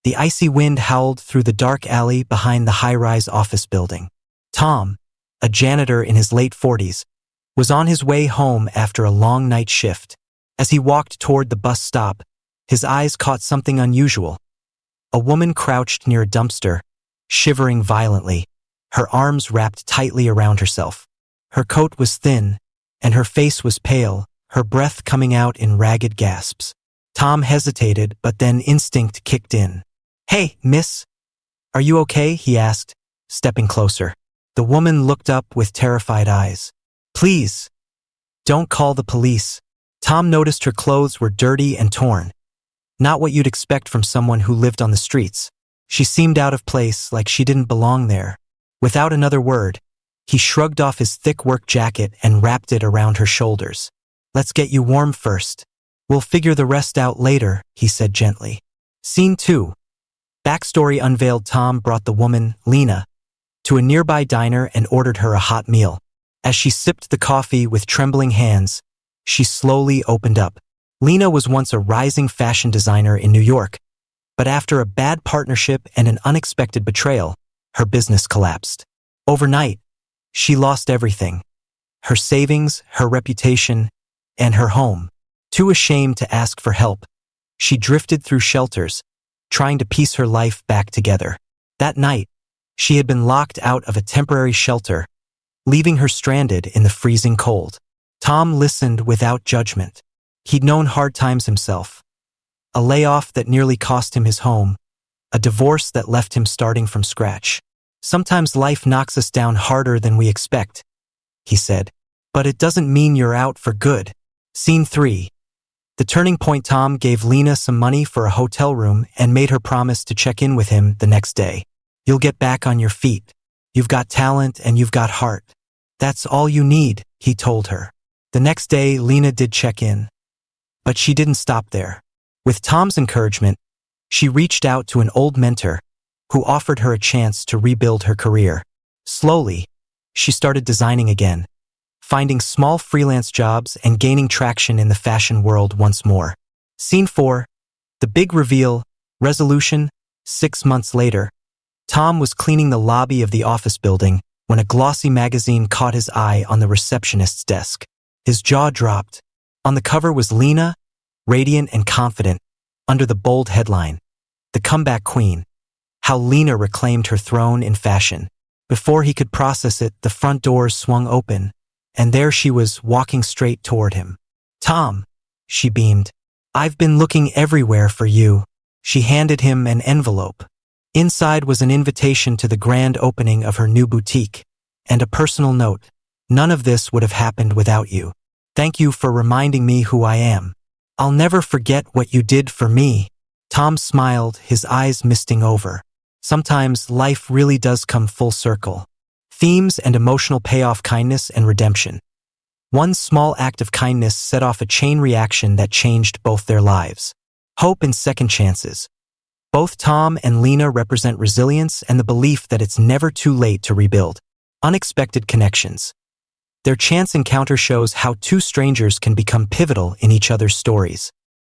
The icy wind howled through the dark alley behind the high-rise office building. Tom, a janitor in his late 40s, was on his way home after a long night shift. As he walked toward the bus stop, his eyes caught something unusual. A woman crouched near a dumpster, shivering violently, her arms wrapped tightly around herself. Her coat was thin, and her face was pale, her breath coming out in ragged gasps. Tom hesitated, but then instinct kicked in. "Hey, miss. Are you okay?" he asked, stepping closer. The woman looked up with terrified eyes. "Please, don't call the police." Tom noticed her clothes were dirty and torn. Not what you'd expect from someone who lived on the streets. She seemed out of place, like she didn't belong there. Without another word, he shrugged off his thick work jacket and wrapped it around her shoulders. "Let's get you warm first. We'll figure the rest out later," he said gently. Scene 2. Backstory unveiled. Tom brought the woman, Lena, to a nearby diner and ordered her a hot meal. As she sipped the coffee with trembling hands, she slowly opened up. Lena was once a rising fashion designer in New York, but after a bad partnership and an unexpected betrayal, her business collapsed. Overnight, she lost everything: her savings, her reputation, and her home. Too ashamed to ask for help, she drifted through shelters, trying to piece her life back together. That night, she had been locked out of a temporary shelter, leaving her stranded in the freezing cold. Tom listened without judgment. He'd known hard times himself. A layoff that nearly cost him his home, a divorce that left him starting from scratch. "Sometimes life knocks us down harder than we expect," he said, "but it doesn't mean you're out for good." Scene 3. The turning point. Tom gave Lena some money for a hotel room and made her promise to check in with him the next day. "You'll get back on your feet. You've got talent and you've got heart. That's all you need," he told her. The next day, Lena did check in. But she didn't stop there. With Tom's encouragement, she reached out to an old mentor who offered her a chance to rebuild her career. Slowly, she started designing again, finding small freelance jobs and gaining traction in the fashion world once more. Scene 4. The big reveal, resolution. 6 months later, Tom was cleaning the lobby of the office building when a glossy magazine caught his eye on the receptionist's desk. His jaw dropped. On the cover was Lena, radiant and confident, under the bold headline, "The Comeback Queen: How Lena Reclaimed Her Throne in Fashion." Before he could process it, the front doors swung open, and there she was, walking straight toward him. "Tom," she beamed, "I've been looking everywhere for you." She handed him an envelope. Inside was an invitation to the grand opening of her new boutique, and a personal note: "None of this would have happened without you. Thank you for reminding me who I am. I'll never forget what you did for me." Tom smiled, his eyes misting over. Sometimes life really does come full circle. Themes and emotional payoff: kindness and redemption. One small act of kindness set off a chain reaction that changed both their lives. Hope and second chances. Both Tom and Lena represent resilience and the belief that it's never too late to rebuild. Unexpected connections. Their chance encounter shows how two strangers can become pivotal in each other's stories.